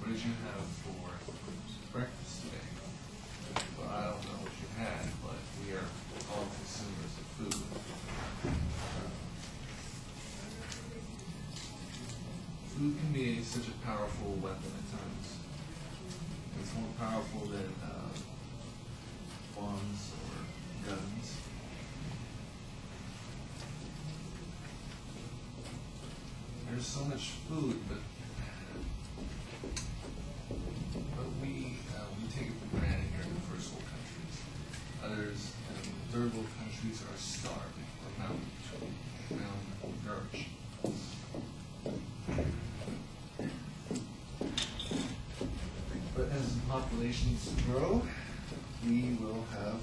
what did you have for breakfast today? Well, I don't know what you had, but we are all consumers of food. Food can be such a powerful weapon at times. It's more powerful than bombs or guns. There's so much food, but we take it for granted here in the first world countries. Others in third world countries are starving or malnourished. But as populations grow, we will have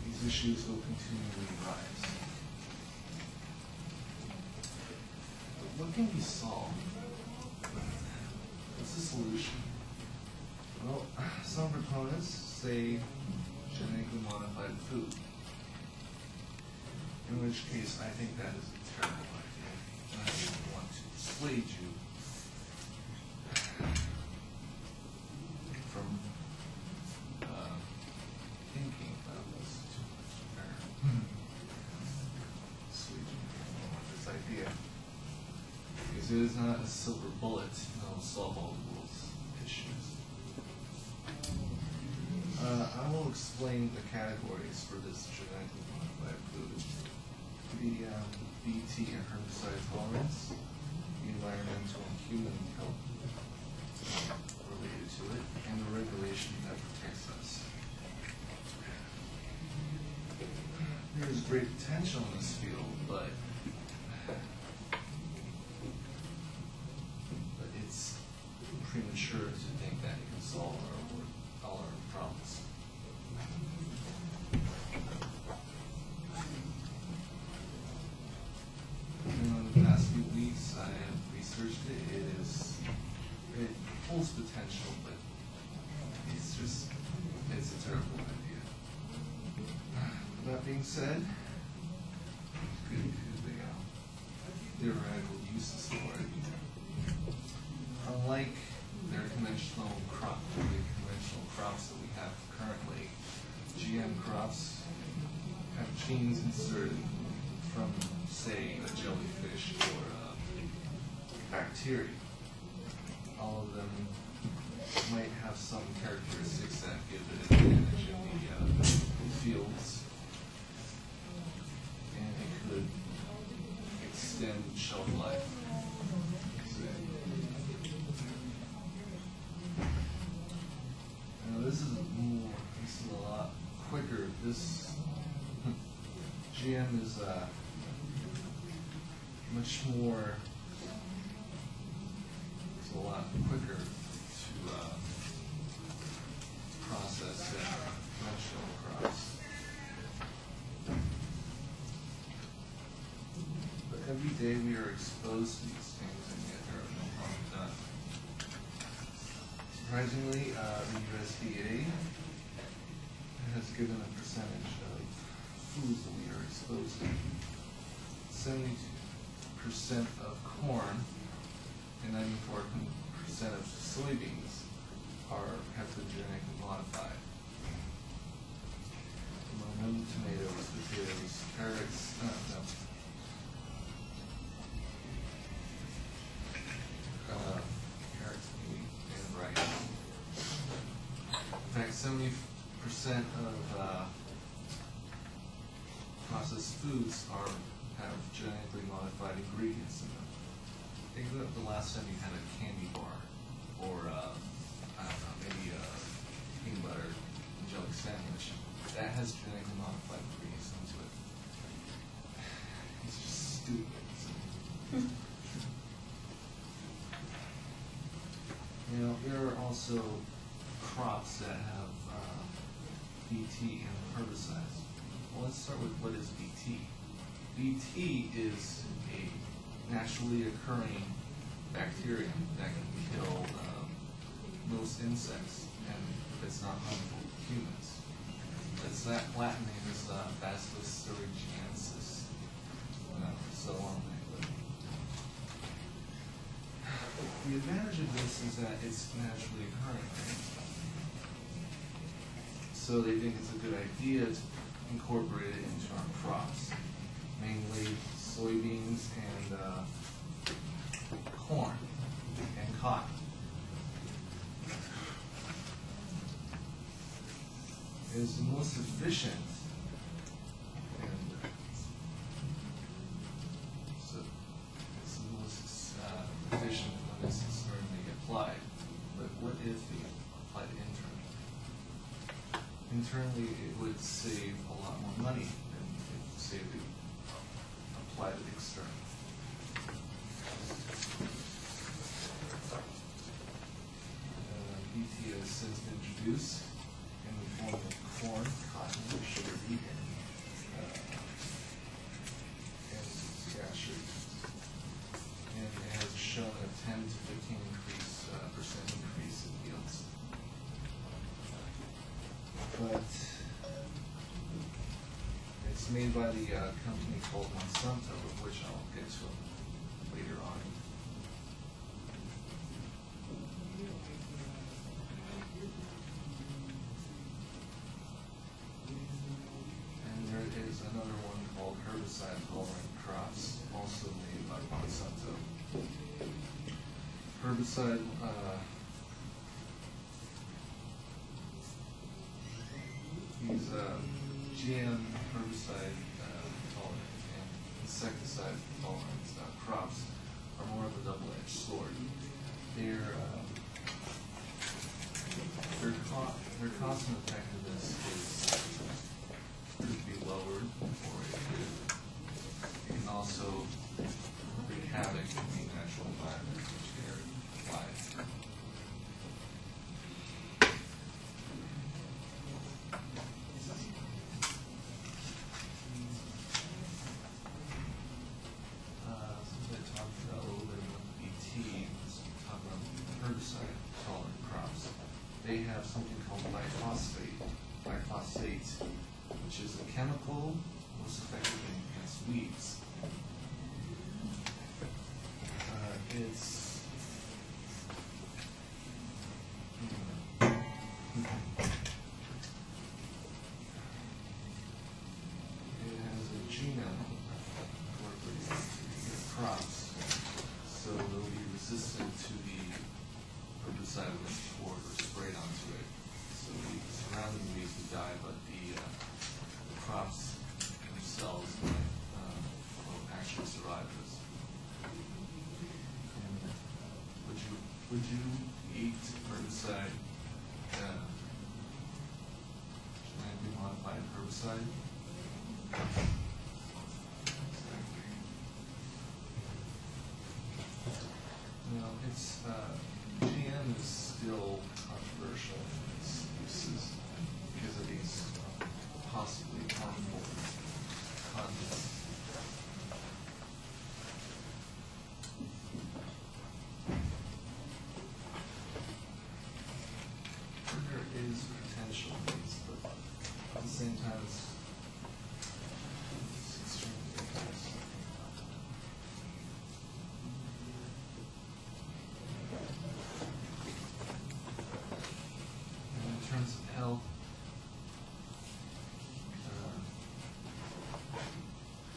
these issues will continually rise. But what can be solved? What's the solution? Well, some proponents say genetically modified food. In which case, I think that is a terrible idea. And I don't want to persuade you from thinking about this too much. Persuade you from this idea. Because it is not a silver bullet that will solve all the world's issues. I will explain the categories for this genetically modified food. The BT and herbicide tolerance, the environmental and human health related to it, and the regulation that protects us. There is great potential in this field, but it's premature to think that it can solve all our problems. In the past few weeks, I have researched it. It holds potential, but it's a terrible idea. That being said, good theoretical uses for it. Unlike their conventional crops that we have currently, GM crops have genes inserted from, say, a jellyfish or a bacteria. All of them might have some characteristics that give it an advantage in the fields, and it could extend shelf life. Now this is a lot quicker. This GM is much more. It's a lot quicker to process than conventional crops. But every day we are exposed to these things, and yet there are no harm done. Surprisingly, the USDA has given a percentage of foods that we are exposed to. 72% of corn and 94% of soybeans have been genetically modified. Among them, tomatoes, potatoes, carrots, carrots, wheat, and rice. In fact, 70% of processed foods have genetically modified ingredients in them. Think about the last time you had a candy bar, or I don't know, maybe a peanut butter and jelly sandwich. That has genetically modified ingredients into it. It's just stupid. You know, there are also crops that have BT and herbicides. Well, let's start with what is BT. BT is a naturally occurring bacterium that can kill most insects, and it's not harmful to humans. It's that Latin name is Bacillus thuringiensis. So on. the advantage of this is that it's naturally occurring, right? So they think it's a good idea to incorporate it into our crops, mainly soybeans and corn and cotton. It is the most efficient and so it's the most efficient when it's externally applied. But what if they applied internally? Internally, it would save a lot more money than if, say, they applied it externally. BT has since been introduced in the form of corn, cotton, sugar beet, and and it has shown a 10 to 15% increase in yields. But it's made by the company called Monsanto, of which I'll get to later on. Is another one called herbicide-tolerant crops, also made by Monsanto. Herbicide, these GM herbicide-tolerant and insecticide-tolerant crops are more of a double-edged sword. Their cost and effectiveness could be lowered, or it can also wreak havoc in the natural environment in which they are applied. Since I talked about a little bit about BT, let's talk about herbicide-tolerant crops. They have something called glyphosate, which is a chemical most effective against weeds. It has a genome incorporated into the crops, so they'll be resistant to the herbicide when it's poured or sprayed onto it. So the surrounding weeds will die, but the crops themselves will actually survive this. And would you eat herbicide, genetically modified herbicide? No, it's GM is still controversial in its uses because of these possibly harmful contents. There is potential in these, but at the same time it's extremely dangerous. And in terms of health,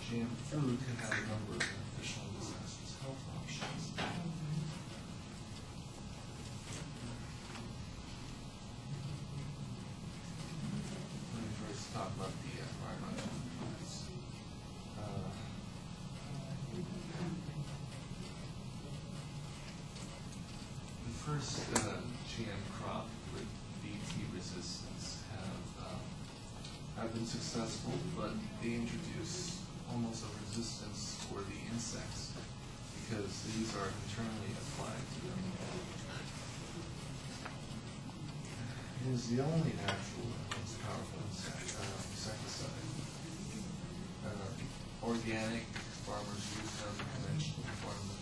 GM food can have a number of beneficial and disastrous health options. Let me first talk about the environmental impacts. The first GM crop with BT resistance have been successful, but they introduce almost a resistance for the insects because these are internally applied to them. It is the only natural and most powerful insecticide. Organic farmers use them, conventional farmers